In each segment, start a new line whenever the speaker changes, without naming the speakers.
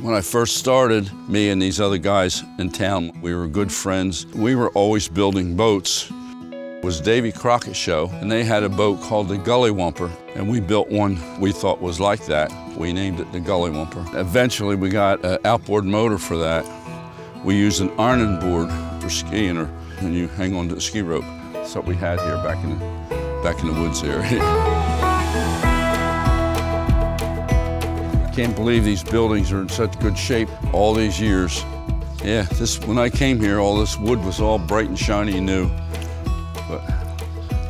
When I first started, me and these other guys in town, we were good friends. We were always building boats. It was Davy Crockett's show, and they had a boat called the Gullywumper, and we built one we thought was like that. We named it the Gullywumper. Eventually, we got an outboard motor for that. We used an ironing board for skiing, or when you hang on to the ski rope. That's what we had here back in the woods area. Can't believe these buildings are in such good shape all these years. Yeah, when I came here, all this wood was all bright and shiny and new, but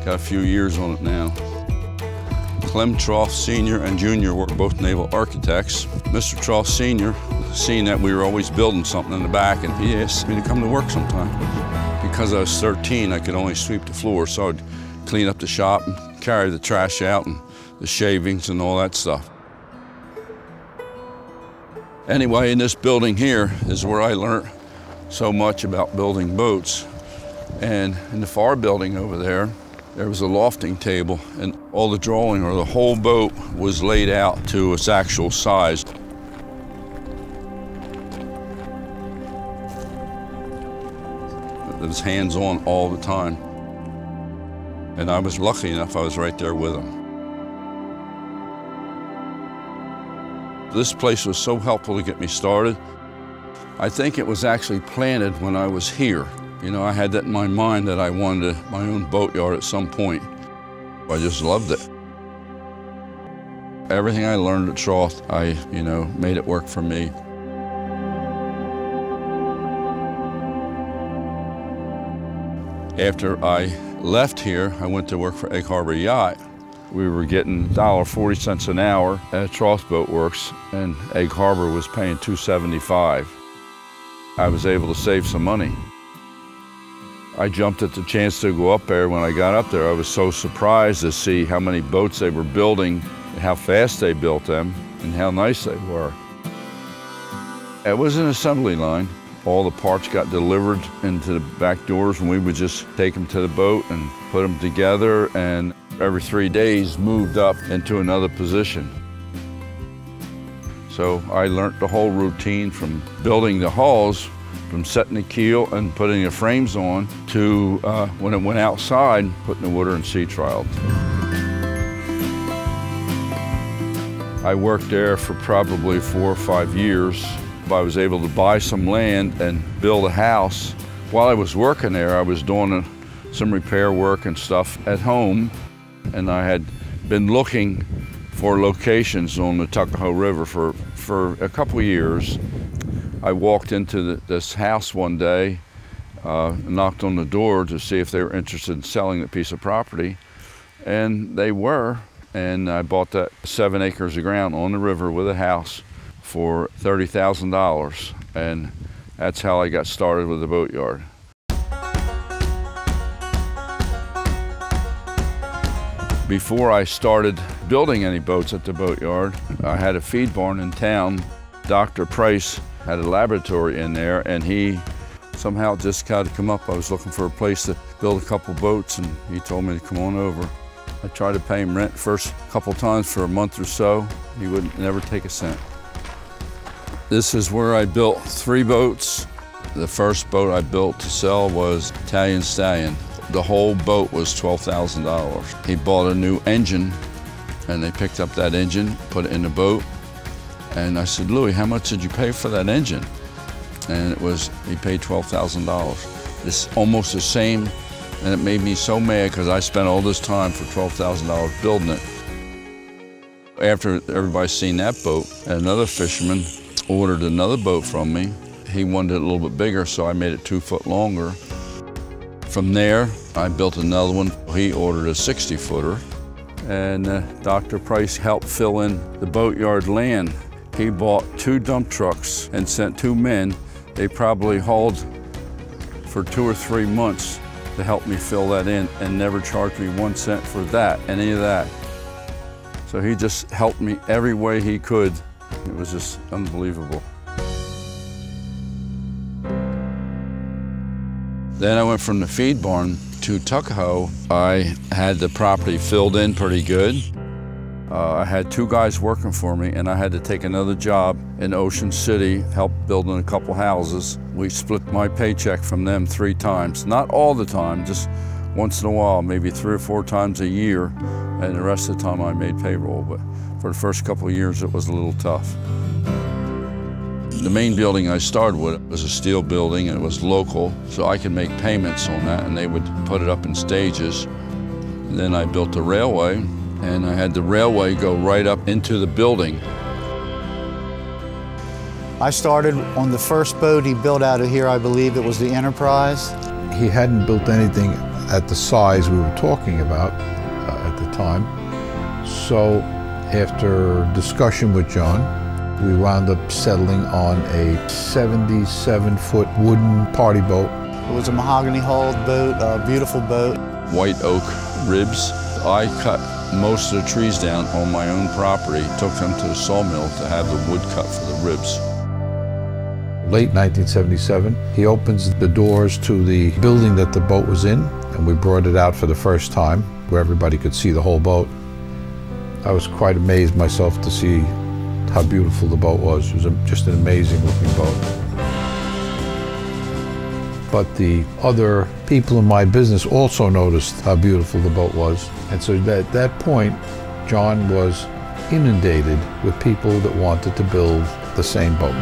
got a few years on it now. Clem Trough Sr. and Jr. were both naval architects. Mr. Trough Sr., seeing that we were always building something in the back, and he asked me to come to work sometime. Because I was 13, I could only sweep the floor, so I'd clean up the shop and carry the trash out and the shavings and all that stuff. Anyway, in this building here is where I learned so much about building boats. And in the far building over there, there was a lofting table, and all the drawing, or the whole boat, was laid out to its actual size. It was hands-on all the time. And I was lucky enough I was right there with them. This place was so helpful to get me started. I think it was actually planted when I was here. You know, I had that in my mind that I wanted my own boatyard at some point. I just loved it. Everything I learned at Trough, I made it work for me. After I left here, I went to work for Egg Harbor Yacht. We were getting $1.40 an hour at Trough Boat Works, and Egg Harbor was paying $2.75. I was able to save some money. I jumped at the chance to go up there. When I got up there, I was so surprised to see how many boats they were building, how fast they built them, and how nice they were. It was an assembly line. All the parts got delivered into the back doors, and we would just take them to the boat and put them together, and every 3 days moved up into another position. So I learned the whole routine from building the hulls, from setting the keel and putting the frames on, to when it went outside, putting the water and sea trial. I worked there for probably 4 or 5 years. I was able to buy some land and build a house. While I was working there, I was doing some repair work and stuff at home, and I had been looking for locations on the Tuckahoe River for a couple of years. I walked into this house one day, knocked on the door to see if they were interested in selling the piece of property, and they were, and I bought that 7 acres of ground on the river with a house for $30,000, and that's how I got started with the boatyard. Before I started building any boats at the boatyard, I had a feed barn in town. Dr. Price had a laboratory in there, and he somehow just got to come up. I was looking for a place to build a couple boats, and he told me to come on over. I tried to pay him rent first couple times for a month or so. He would never take a cent. This is where I built 3 boats. The first boat I built to sell was Italian Stallion. The whole boat was $12,000. He bought a new engine, and they picked up that engine, put it in the boat. And I said, Louis, how much did you pay for that engine? And he paid $12,000. It's almost the same, and it made me so mad because I spent all this time for $12,000 building it. After everybody seen that boat, another fisherman ordered another boat from me. He wanted it a little bit bigger, so I made it 2 foot longer. From there, I built another one. He ordered a 60-footer, and Dr. Price helped fill in the boatyard land. He bought 2 dump trucks and sent 2 men. They probably hauled for 2 or 3 months to help me fill that in, and never charged me 1 cent for that, any of that. So he just helped me every way he could. It was just unbelievable. Then I went from the feed barn to Tuckahoe. I had the property filled in pretty good. I had 2 guys working for me, and I had to take another job in Ocean City, help building a couple houses. We split my paycheck from them 3 times. Not all the time, just once in a while, maybe 3 or 4 times a year, and the rest of the time I made payroll. But for the first couple of years, it was a little tough. The main building I started with was a steel building, and it was local, so I could make payments on that, and they would put it up in stages. And then I built the railway, and I had the railway go right up into the building.
I started on the first boat he built out of here. I believe it was the Enterprise.
He hadn't built anything at the size we were talking about at the time. So after discussion with John, we wound up settling on a 77-foot wooden party boat.
It was a mahogany-hulled boat, a beautiful boat. White
oak ribs. I cut most of the trees down on my own property, took them to the sawmill to have the wood cut for the ribs.
Late 1977, he opens the doors to the building that the boat was in, and we brought it out for the first time, where everybody could see the whole boat. I was quite amazed myself to see how beautiful the boat was. It was just an amazing looking boat. But the other people in my business also noticed how beautiful the boat was. And so at that point, John was inundated with people that wanted to build the same boat.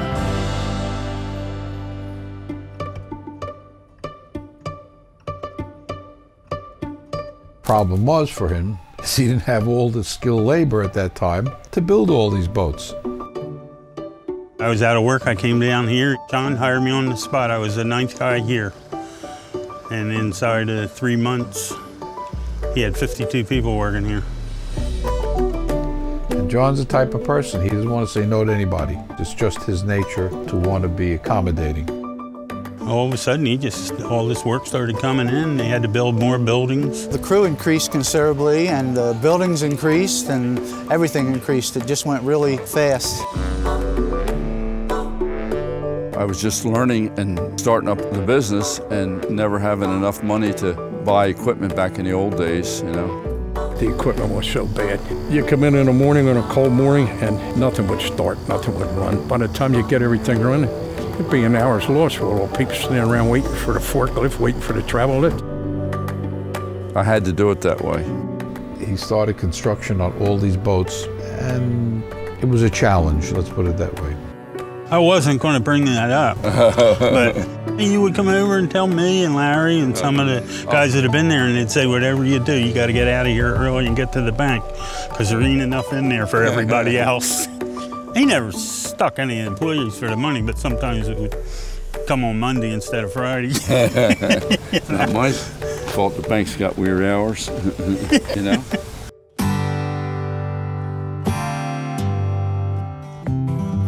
Problem was for him is he didn't have all the skilled labor at that time to build all these boats.
I was out of work, I came down here. John hired me on the spot. I was the 9th guy here. And inside of 3 months, he had 52 people working here.
And John's the type of person, he doesn't want to say no to anybody. It's just his nature to want to be accommodating.
All of a sudden, all this work started coming in. They had to build more buildings.
The crew increased considerably, and the buildings increased, and everything increased. It just went really fast.
I was just learning and starting up the business and never having enough money to buy equipment back in the old days, you know.
The equipment was so bad. You come in the morning on a cold morning and nothing would start, nothing would run. By the time you get everything running, it'd be an hour's loss for all people standing around waiting for the forklift, waiting for the travel lift.
I had to do it that way.
He started construction on all these boats, and it was a challenge, let's put it that way.
I wasn't going to bring that up, but you would come over and tell me and Larry and some of the guys that have been there, and they'd say, whatever you do, you got to get out of here early and get to the bank, because there ain't enough in there for everybody else. He never stuck any employees for the money, but sometimes it would come on Monday instead of Friday.
Not my fault the bank's got weird hours, you know?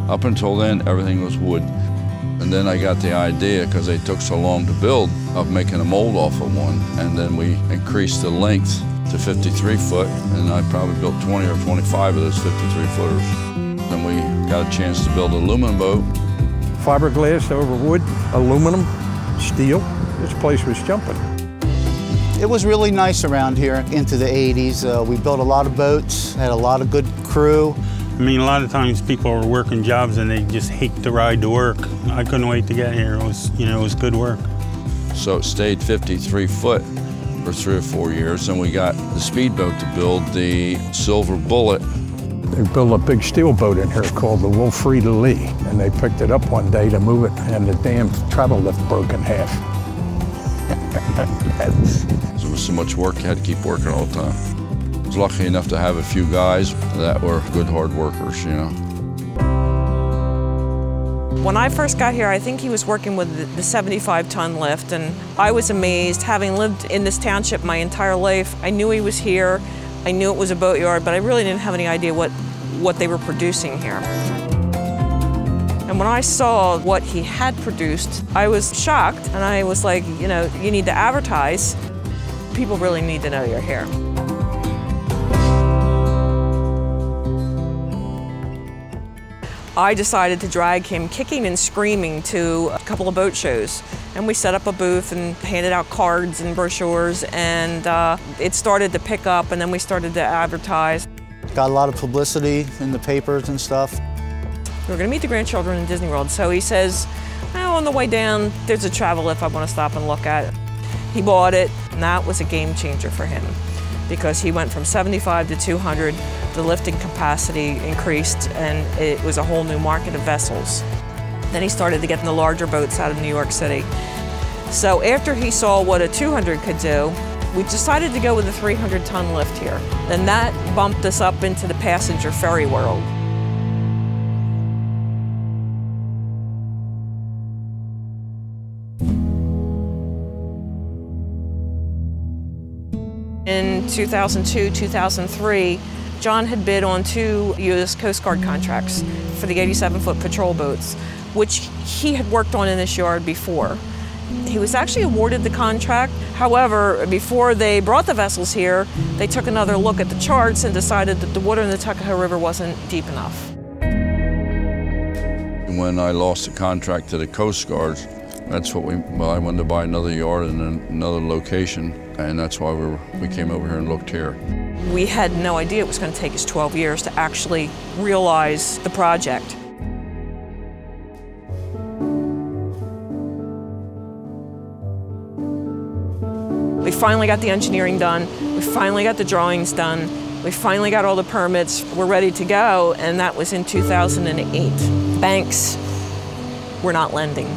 Up until then, everything was wood. And then I got the idea, because they took so long to build, of making a mold off of one. And then we increased the length to 53 foot, and I probably built 20 or 25 of those 53 footers. Then we got a chance to build an aluminum boat.
Fiberglass over wood, aluminum, steel. This place was jumping.
It was really nice around here into the 80s. We built a lot of boats, had a lot of good crew.
I mean, a lot of times people are working jobs and they just hate to ride to work. I couldn't wait to get here. It was, it was good work.
So it stayed 53 foot for 3 or 4 years, and we got the speedboat to build, the Silver Bullet.
They built a big steel boat in here called the Wilfreda Lee, and they picked it up one day to move it, and the damn travel lift broke in half.
There was so much work, you had to keep working all the time. I was lucky enough to have a few guys that were good hard workers, you know.
When I first got here, I think he was working with the 75-ton lift, and I was amazed. Having lived in this township my entire life, I knew he was here, I knew it was a boatyard, but I really didn't have any idea what they were producing here. And when I saw what he had produced, I was shocked, and I was like, you need to advertise. People really need to know you're here. I decided to drag him kicking and screaming to a couple of boat shows. And we set up a booth and handed out cards and brochures, and it started to pick up, and then we started to advertise.
Got a lot of publicity in the papers and stuff.
We're going to meet the grandchildren in Disney World, so he says, oh, on the way down, there's a travel lift I want to stop and look at. He bought it, and that was a game changer for him because he went from 75 to 200. The lifting capacity increased, and it was a whole new market of vessels. Then he started to get in the larger boats out of New York City. So after he saw what a 200 could do, we decided to go with a 300-ton lift here. Then that bumped us up into the passenger ferry world. In 2002, 2003, John had bid on 2 U.S. Coast Guard contracts for the 87-foot patrol boats, which he had worked on in this yard before. He was actually awarded the contract. However, before they brought the vessels here, they took another look at the charts and decided that the water in the Tuckahoe River wasn't deep enough.
When I lost the contract to the Coast Guard, that's what I wanted to buy another yard in another location, and that's why we came over here and looked here.
We had no idea it was going to take us 12 years to actually realize the project. We finally got the engineering done, we finally got the drawings done, we finally got all the permits, we're ready to go, and that was in 2008. Banks were not lending.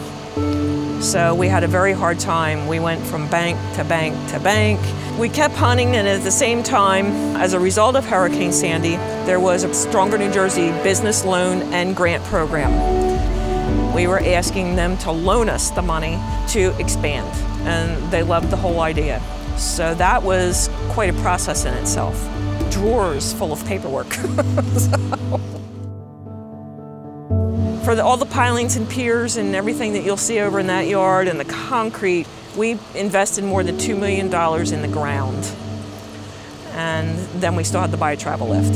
So we had a very hard time. We went from bank to bank to bank. We kept hunting, and at the same time, as a result of Hurricane Sandy, there was a Stronger New Jersey business loan and grant program. We were asking them to loan us the money to expand, and they loved the whole idea. So that was quite a process in itself. Drawers full of paperwork. For all the pilings and piers and everything that you'll see over in that yard and the concrete, we invested more than $2 million in the ground. And then we still had to buy a travel lift.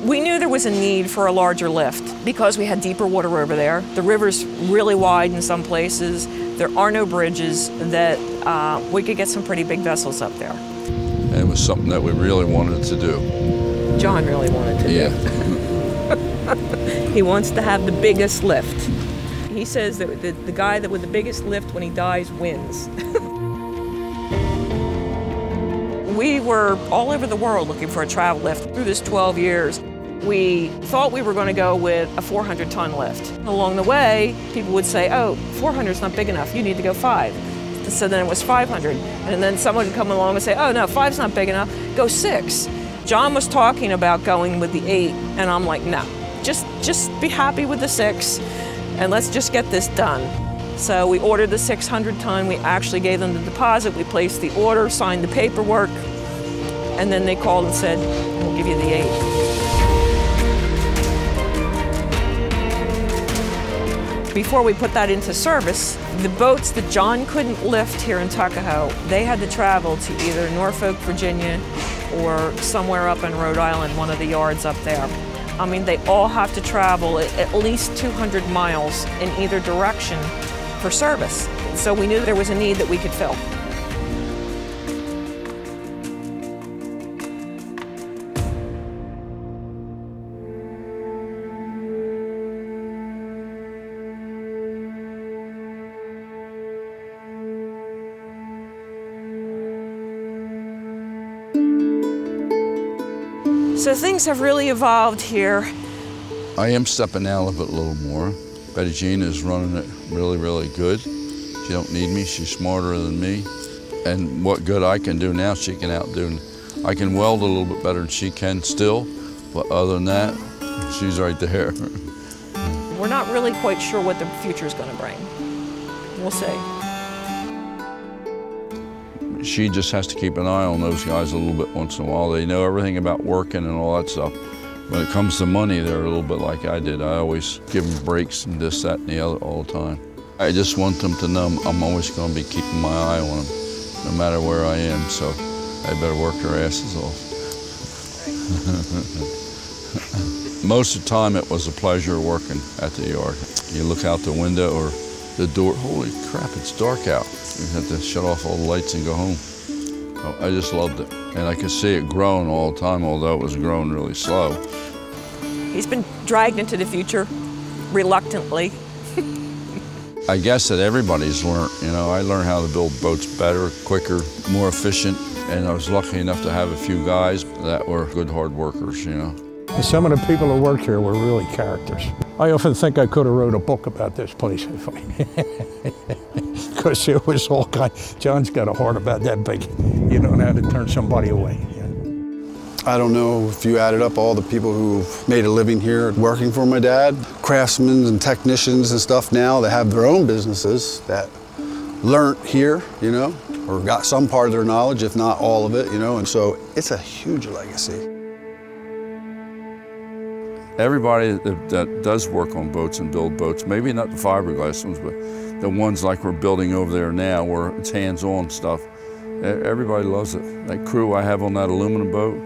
We knew there was a need for a larger lift because we had deeper water over there. The river's really wide in some places. There are no bridges that we could get some pretty big vessels up there.
And it was something that we really wanted to do.
John really wanted to do. He wants to have the biggest lift. He says that the guy that with the biggest lift when he dies wins. We were all over the world looking for a travel lift through this 12 years. We thought we were going to go with a 400-ton lift. Along the way, people would say, oh, 400 is not big enough, you need to go 5. So then it was 500. And then someone would come along and say, oh no, 5's not big enough, go 6. John was talking about going with the 8, and I'm like, no, just be happy with the 6, and let's just get this done. So we ordered the 600-ton, we actually gave them the deposit, we placed the order, signed the paperwork, and then they called and said, we'll give you the 8. Before we put that into service, the boats that John couldn't lift here in Tuckahoe, they had to travel to either Norfolk, Virginia, or somewhere up in Rhode Island, one of the yards up there. I mean, they all have to travel at least 200 miles in either direction for service. So we knew there was a need that we could fill. So things have really evolved here.
I am stepping out of it a little more. Bette Jean is running it really, really good. She don't need me, she's smarter than me. And what good I can do now, she can outdo. I can weld a little bit better than she can still, but other than that, she's right there.
We're not really quite sure what the future is going to bring. We'll see.
She just has to keep an eye on those guys a little bit once in a while. They know everything about working and all that stuff. When it comes to money, they're a little bit like I did. I always give them breaks and this, that, and the other all the time. I just want them to know I'm always going to be keeping my eye on them, no matter where I am, so they better work their asses off. Most of the time, it was a pleasure working at the yard. You look out the window or the door, holy crap, it's dark out. You have to shut off all the lights and go home. Oh, I just loved it. And I could see it growing all the time, although it was growing really slow.
He's been dragged into the future, reluctantly.
I guess that everybody's learned, you know, I learned how to build boats better, quicker, more efficient, and I was lucky enough to have a few guys that were good hard workers, you know.
Some of the people who worked here were really characters. I often think I could have wrote a book about this place if I, because it was all kind. John's got a heart about that big. You don't know how to turn somebody away.
I don't know if you added up all the people who made a living here working for my dad, craftsmen and technicians and stuff now that have their own businesses that learned here, you know, or got some part of their knowledge, if not all of it, you know, and so it's a huge legacy.
Everybody that does work on boats and build boats, maybe not the fiberglass ones, but the ones like we're building over there now where it's hands-on stuff, everybody loves it. That crew I have on that aluminum boat,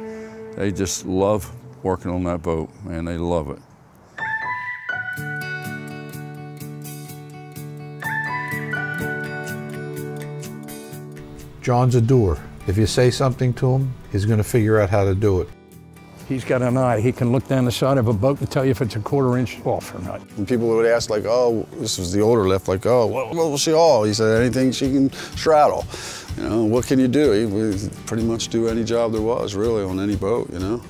they just love working on that boat, and they love it.
John's a doer. If you say something to him, he's going to figure out how to do it.
He's got an eye. He can look down the side of a boat and tell you if it's a quarter-inch off or not.
And people would ask, like, oh, this was the older lift, like, oh, what will she haul? He said, anything she can straddle. You know, what can you do? He would pretty much do any job there was, really, on any boat, you know?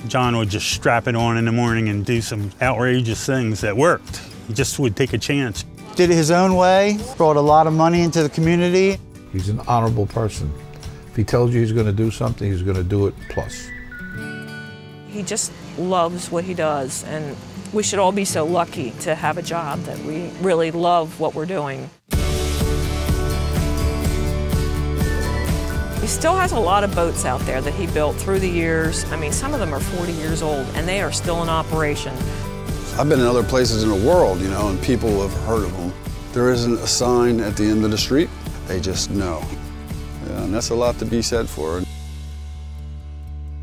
John would just strap it on in the morning and do some outrageous things that worked. He just would take a chance.
Did it his own way, brought a lot of money into the community.
He's an honorable person. If he tells you he's going to do something, he's going to do it plus.
He just loves what he does, and we should all be so lucky to have a job that we really love what we're doing. He still has a lot of boats out there that he built through the years. I mean, some of them are 40 years old, and they are still in operation.
I've been in other places in the world, you know, and people have heard of them. There isn't a sign at the end of the street. They just know. Yeah, and that's a lot to be said for it.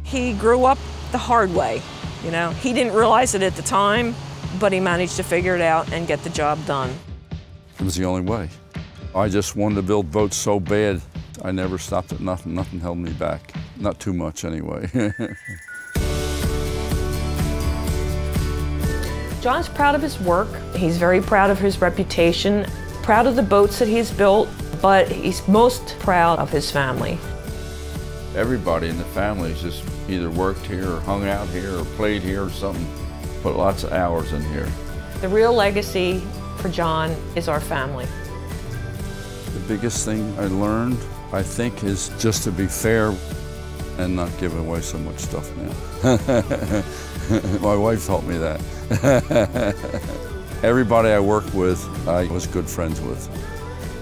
He grew up the hard way, you know. He didn't realize it at the time, but he managed to figure it out and get the job done.
It was the only way. I just wanted to build boats so bad, I never stopped at nothing. Nothing held me back. Not too much, anyway.
John's proud of his work. He's very proud of his reputation, proud of the boats that he's built, but he's most proud of his family.
Everybody in the family has just either worked here or hung out here or played here or something. Put lots of hours in here.
The real legacy for John is our family.
The biggest thing I learned, I think, is just to be fair and not give away so much stuff now. My wife taught me that. Everybody I worked with, I was good friends with.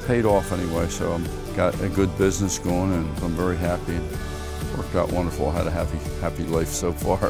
Paid off anyway, so I've got a good business going, and I'm very happy. Worked out wonderful. I had a happy life so far.